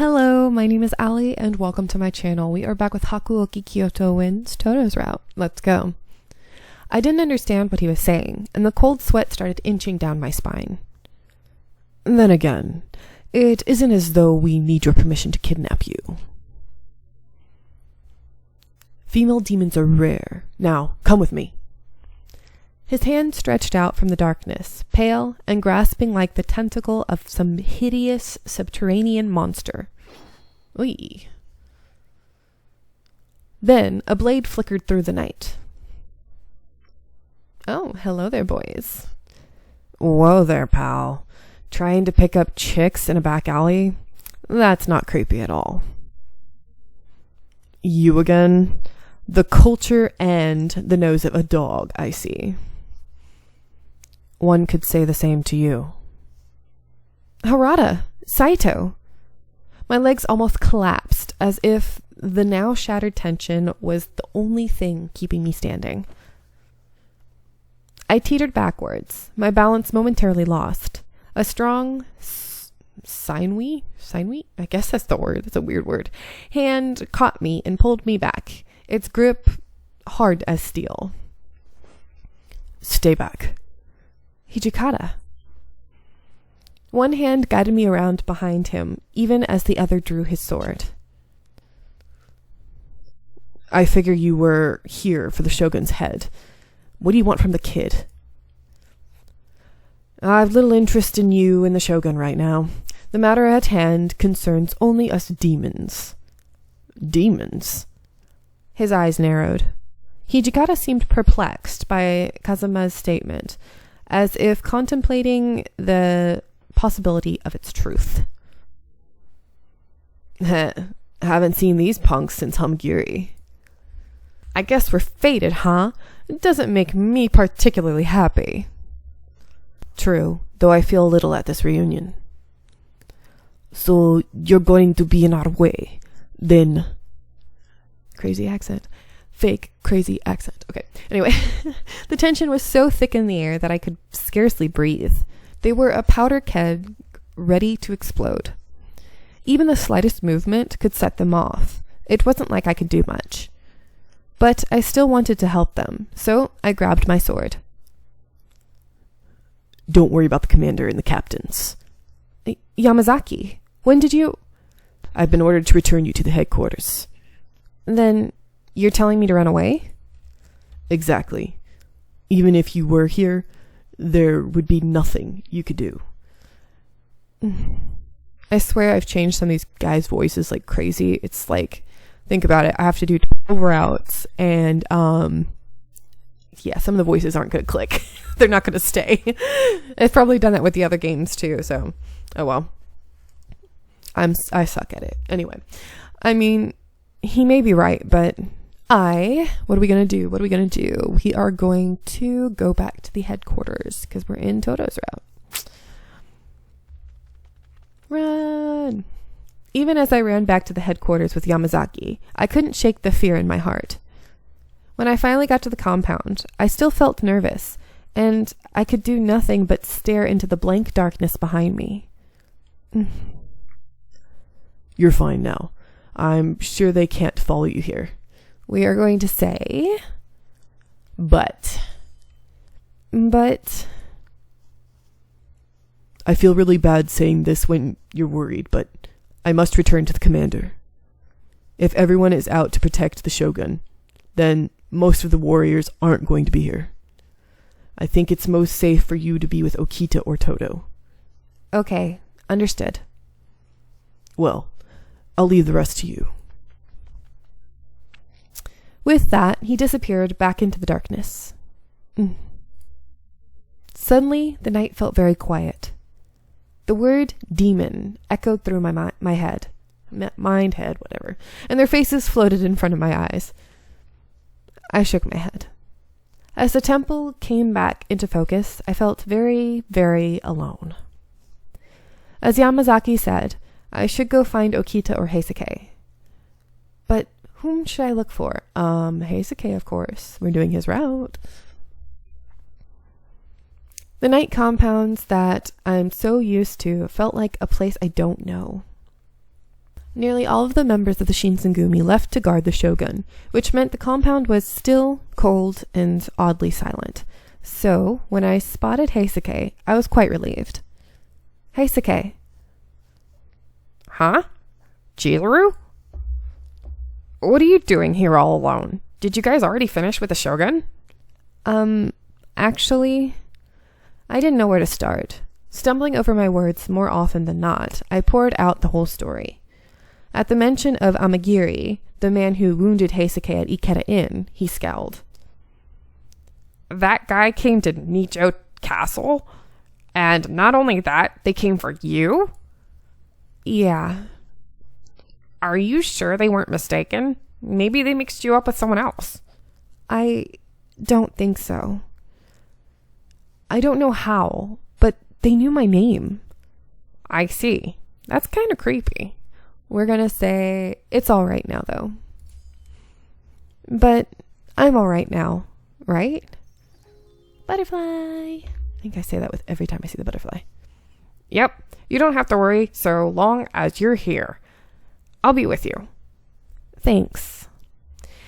Hello, my name is Ali and welcome to my channel. We are back with Hakuoki Kyoto wins Toudo's route. Let's go. I didn't understand what he was saying, and the cold sweat started inching down my spine. Then again, it isn't as though we need your permission to kidnap you. Female demons are rare. Now, come with me. His hand stretched out from the darkness, pale and grasping like the tentacle of some hideous subterranean monster. Oy. Then a blade flickered through the night. Oh, hello there, boys. Whoa there, pal. Trying to pick up chicks in a back alley? That's not creepy at all. You again? The culture and the nose of a dog, I see. One could say the same to you. Harada, Saito. My legs almost collapsed, as if the now shattered tension was the only thing keeping me standing. I teetered backwards, my balance momentarily lost. A strong sinewy? I guess that's the word. That's a weird word. Hand caught me and pulled me back, its grip hard as steel. Stay back. Hijikata. One hand guided me around behind him, even as the other drew his sword. I figure you were here for the Shogun's head. What do you want from the kid? I've little interest in you and the Shogun right now. The matter at hand concerns only us demons. Demons? His eyes narrowed. Hijikata seemed perplexed by Kazuma's statement, as if contemplating the possibility of its truth. Haven't seen these punks since Humgiri. I guess we're fated, huh? It doesn't make me particularly happy. True, though I feel little at this reunion. So you're going to be in our way, then. Crazy accent. Fake, crazy accent. Okay, anyway. The tension was so thick in the air that I could scarcely breathe. They were a powder keg ready to explode. Even the slightest movement could set them off. It wasn't like I could do much. But I still wanted to help them, so I grabbed my sword. Don't worry about the commander and the captains. Yamazaki, when did you... I've been ordered to return you to the headquarters. Then you're telling me to run away? Exactly. Even if you were here, there would be nothing you could do. I swear I've changed some of these guys' voices like crazy. It's like, think about it. I have to do 12 routes and, yeah, some of the voices aren't going to click. They're not going to stay. I've probably done that with the other games too, so, oh well. I suck at it. Anyway, I mean, he may be right, but what are we going to do? We are going to go back to the headquarters because we're in Toudo's route. Run. Even as I ran back to the headquarters with Yamazaki, I couldn't shake the fear in my heart. When I finally got to the compound, I still felt nervous, and I could do nothing but stare into the blank darkness behind me. You're fine now. I'm sure they can't follow you here. We are going to say, but. I feel really bad saying this when you're worried, but I must return to the commander. If everyone is out to protect the Shogun, then most of the warriors aren't going to be here. I think it's most safe for you to be with Okita or Todo. Okay, understood. Well, I'll leave the rest to you. With that, he disappeared back into the darkness. Suddenly, the night felt very quiet. The word demon echoed through my head. Mind, head, whatever. And their faces floated in front of my eyes. I shook my head. As the temple came back into focus, I felt very, very alone. As Yamazaki said, I should go find Okita or Heisuke. But whom should I look for? Heisuke, of course. We're doing his route. The night compounds that I'm so used to felt like a place I don't know. Nearly all of the members of the Shinsengumi left to guard the shogun, which meant the compound was still cold and oddly silent. So, when I spotted Heisuke, I was quite relieved. Heisuke. Huh? Chizuru? What are you doing here all alone? Did you guys already finish with the shogun? Actually, I didn't know where to start. Stumbling over my words more often than not, I poured out the whole story. At the mention of Amagiri, the man who wounded Heisuke at Ikeda Inn, he scowled. That guy came to Nijo Castle? And not only that, they came for you? Yeah. Are you sure they weren't mistaken? Maybe they mixed you up with someone else. I don't think so. I don't know how, but they knew my name. I see. That's kind of creepy. We're gonna say it's all right now, though. But I'm all right now, right? Butterfly. I think I say that with every time I see the butterfly. Yep. You don't have to worry so long as you're here. I'll be with you. Thanks.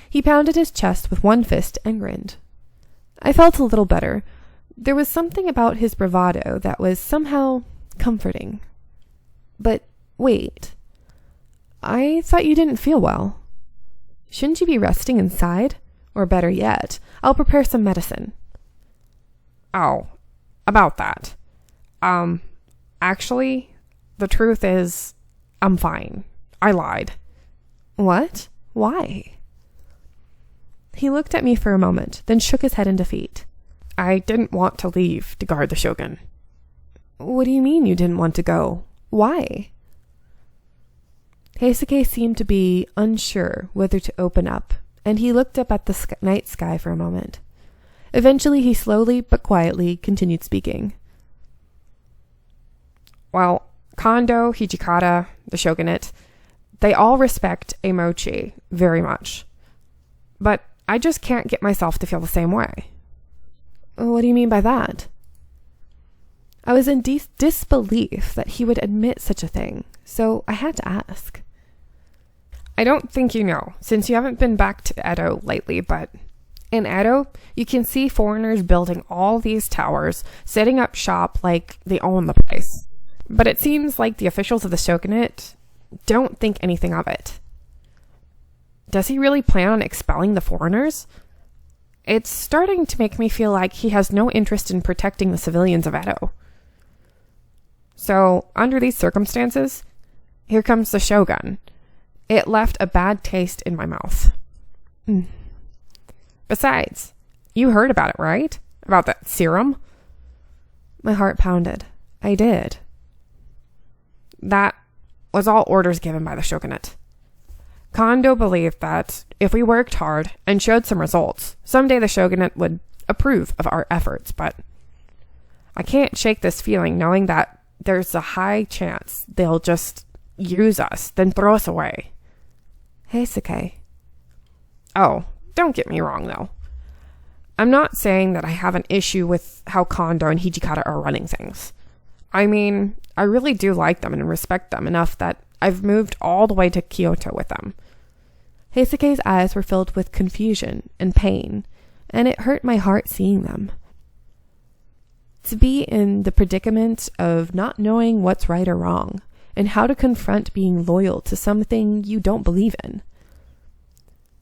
He pounded his chest with one fist and grinned. I felt a little better. There was something about his bravado that was somehow comforting. But wait. I thought you didn't feel well. Shouldn't you be resting inside? Or better yet, I'll prepare some medicine. Oh, about that. Actually, the truth is, I'm fine. I lied. What? Why? He looked at me for a moment, then shook his head in defeat. I didn't want to leave to guard the shogun. What do you mean you didn't want to go? Why? Heisuke seemed to be unsure whether to open up, and he looked up at the night sky for a moment. Eventually, he slowly but quietly continued speaking. Well, Kondo, Hijikata, the shogunate, they all respect Emochi very much. But I just can't get myself to feel the same way. What do you mean by that? I was in disbelief that he would admit such a thing, so I had to ask. I don't think you know, since you haven't been back to Edo lately, but in Edo, you can see foreigners building all these towers, setting up shop like they own the place. But it seems like the officials of the shogunate don't think anything of it. Does he really plan on expelling the foreigners? It's starting to make me feel like he has no interest in protecting the civilians of Edo. So, under these circumstances, here comes the shogun. It left a bad taste in my mouth. Besides, you heard about it, right? About that serum? My heart pounded. I did. That was all orders given by the shogunate. Kondo believed that if we worked hard and showed some results, someday the shogunate would approve of our efforts, but I can't shake this feeling knowing that there's a high chance they'll just use us, then throw us away. Heisuke. Oh, don't get me wrong, though. I'm not saying that I have an issue with how Kondo and Hijikata are running things. I mean, I really do like them and respect them enough that I've moved all the way to Kyoto with them. Heisuke's eyes were filled with confusion and pain, and it hurt my heart seeing them. To be in the predicament of not knowing what's right or wrong, and how to confront being loyal to something you don't believe in.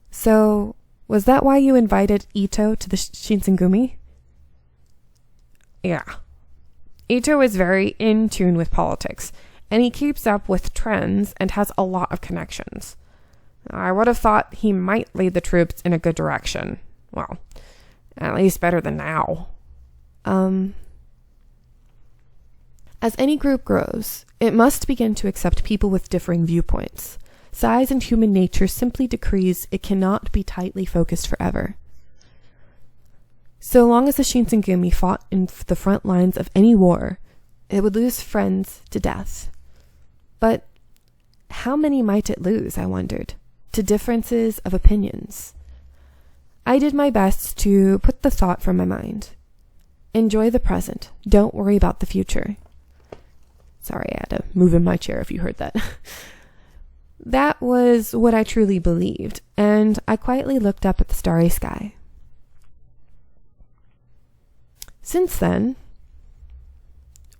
So, was that why you invited Ito to the Shinsengumi? Yeah. Ito is very in tune with politics, and he keeps up with trends and has a lot of connections. I would have thought he might lead the troops in a good direction. Well, at least better than now. As any group grows, it must begin to accept people with differing viewpoints. Size and human nature simply decrees it cannot be tightly focused forever. So long as the Shinsengumi fought in the front lines of any war, it would lose friends to death. But how many might it lose, I wondered, to differences of opinions? I did my best to put the thought from my mind. Enjoy the present. Don't worry about the future. Sorry, I had to move in my chair if you heard that. That was what I truly believed, and I quietly looked up at the starry sky. Since then,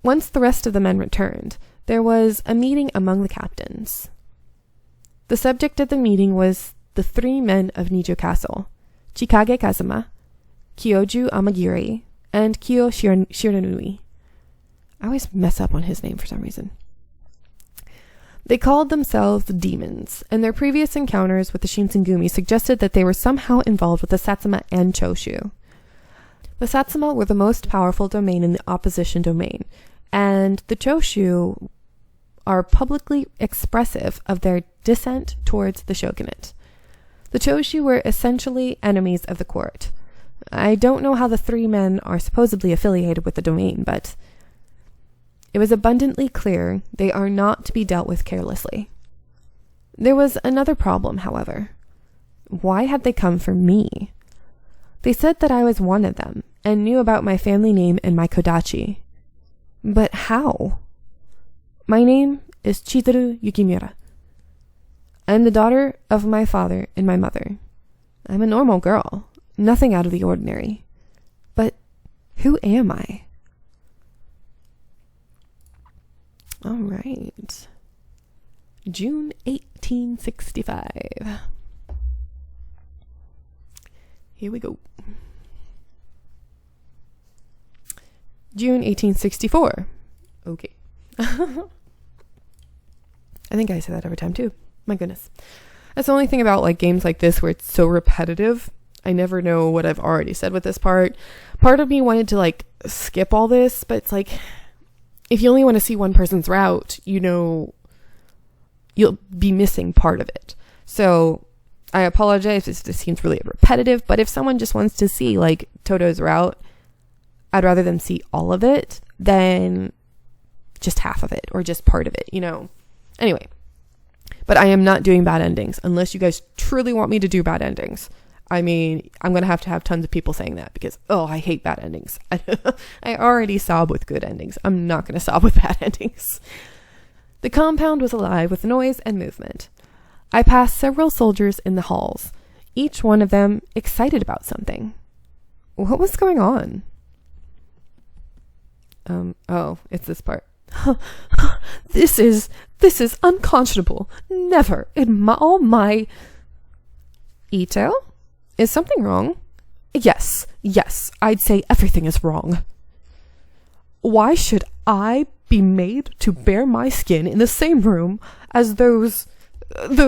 once the rest of the men returned, there was a meeting among the captains. The subject of the meeting was the 3 men of Nijo Castle, Chikage Kazuma, Kyoju Amagiri, and Kyo Shiranui. I always mess up on his name for some reason. They called themselves the Demons, and their previous encounters with the Shinsengumi suggested that they were somehow involved with the Satsuma and Choshu. The Satsuma were the most powerful domain in the opposition domain, and the Choshu are publicly expressive of their dissent towards the shogunate. The Choshu were essentially enemies of the court. I don't know how the 3 men are supposedly affiliated with the domain, but it was abundantly clear they are not to be dealt with carelessly. There was another problem, however. Why had they come for me? They said that I was one of them, and knew about my family name and my kodachi. But how? My name is Chizuru Yukimura. I'm the daughter of my father and my mother. I'm a normal girl, nothing out of the ordinary. But who am I? All right. June 1865. Here we go. June 1864. Okay. I think I say that every time too. My goodness. That's the only thing about like games like this where it's so repetitive. I never know what I've already said with this part. Part of me wanted to like skip all this, but it's like if you only want to see one person's route, you know, you'll be missing part of it. So I apologize if this seems really repetitive, but if someone just wants to see like Todo's route, I'd rather them see all of it than just half of it or just part of it, you know. Anyway, but I am not doing bad endings unless you guys truly want me to do bad endings. I mean, I'm going to have tons of people saying that because, oh, I hate bad endings. I already sob with good endings. I'm not going to sob with bad endings. The compound was alive with noise and movement. I passed several soldiers in the halls, each one of them excited about something. What was going on? Oh, it's this part. This is unconscionable. Never in all my... Ito? Is something wrong? Yes, I'd say everything is wrong. Why should I be made to bear my skin in the same room as those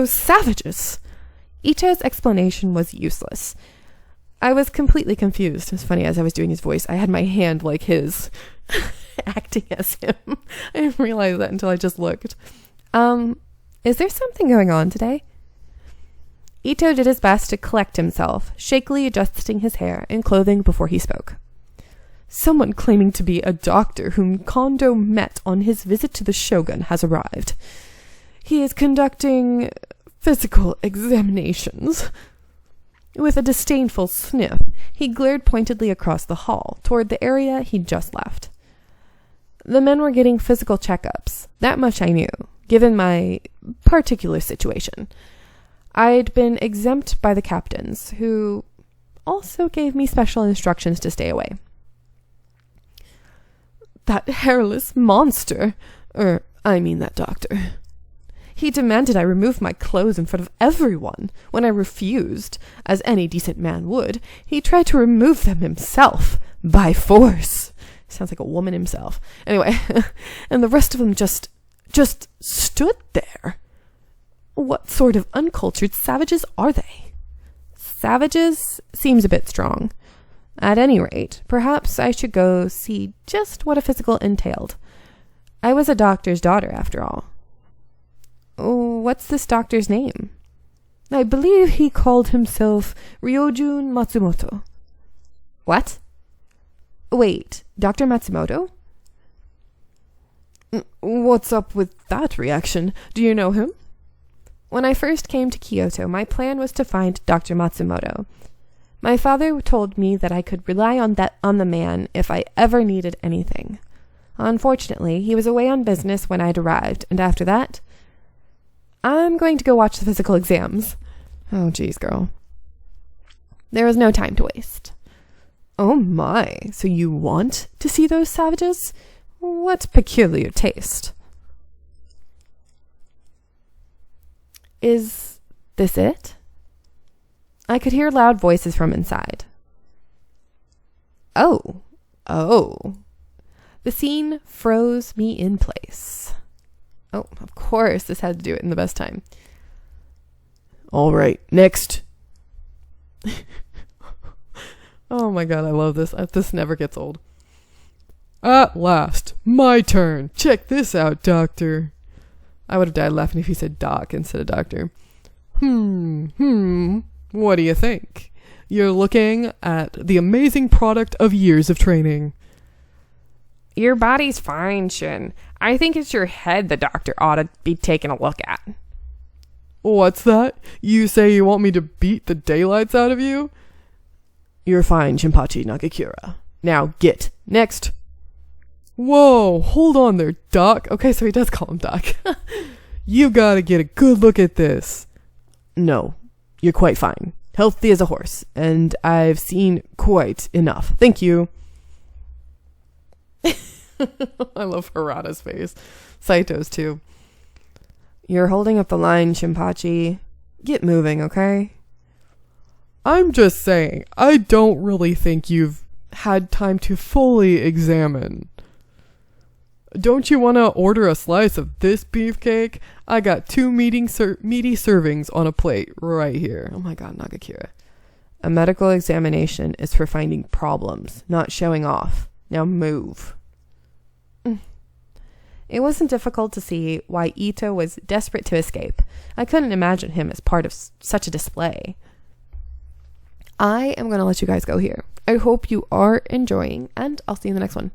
savages? Ito's explanation was useless. I was completely confused. It's funny, as I was doing his voice, I had my hand like his, acting as him. I didn't realize that until I just looked. Is there something going on today? Ito did his best to collect himself, shakily adjusting his hair and clothing before he spoke. Someone claiming to be a doctor whom Kondo met on his visit to the shogun has arrived. He is conducting physical examinations. With a disdainful sniff, he glared pointedly across the hall, toward the area he'd just left. The men were getting physical checkups. That much I knew, given my particular situation. I'd been exempt by the captains, who also gave me special instructions to stay away. That hairless monster, that doctor. He demanded I remove my clothes in front of everyone. When I refused, as any decent man would, he tried to remove them himself, by force. Sounds like a woman himself. Anyway, and the rest of them just stood there. What sort of uncultured savages are they? Savages seems a bit strong. At any rate, perhaps I should go see just what a physical entailed. I was a doctor's daughter, after all. What's this doctor's name? I believe he called himself Ryojun Matsumoto. What? Wait, Dr. Matsumoto? What's up with that reaction? Do you know him? When I first came to Kyoto, my plan was to find Dr. Matsumoto. My father told me that I could rely on the man if I ever needed anything. Unfortunately, he was away on business when I'd arrived, and after that, I'm going to go watch the physical exams. Oh, geez, girl. There was no time to waste. Oh my, so you want to see those savages? What peculiar taste. Is this it? I could hear loud voices from inside. Oh. The scene froze me in place. Oh, of course, this had to do it in the best time. All right, next. Oh my god, I love this. This never gets old. At last, my turn. Check this out, doctor. I would have died laughing if he said doc instead of doctor. What do you think? You're looking at the amazing product of years of training. Your body's fine, Shin. I think it's your head the doctor ought to be taking a look at. What's that? You say you want me to beat the daylights out of you? You're fine, Shinpachi Nagakura. Now get. Next. Whoa, hold on there, Doc. Okay, so he does call him Doc. You gotta get a good look at this. No, you're quite fine. Healthy as a horse, and I've seen quite enough. Thank you. I love Harada's face. Saito's too. You're holding up the line, Shinpachi. Get moving, okay? I'm just saying, I don't really think you've had time to fully examine. Don't you want to order a slice of this beefcake? I got 2 meaty servings on a plate right here. Oh my god, Nagakira. A medical examination is for finding problems, not showing off. Now move. It wasn't difficult to see why Ito was desperate to escape. I couldn't imagine him as part of such a display. I am going to let you guys go here. I hope you are enjoying, and I'll see you in the next one.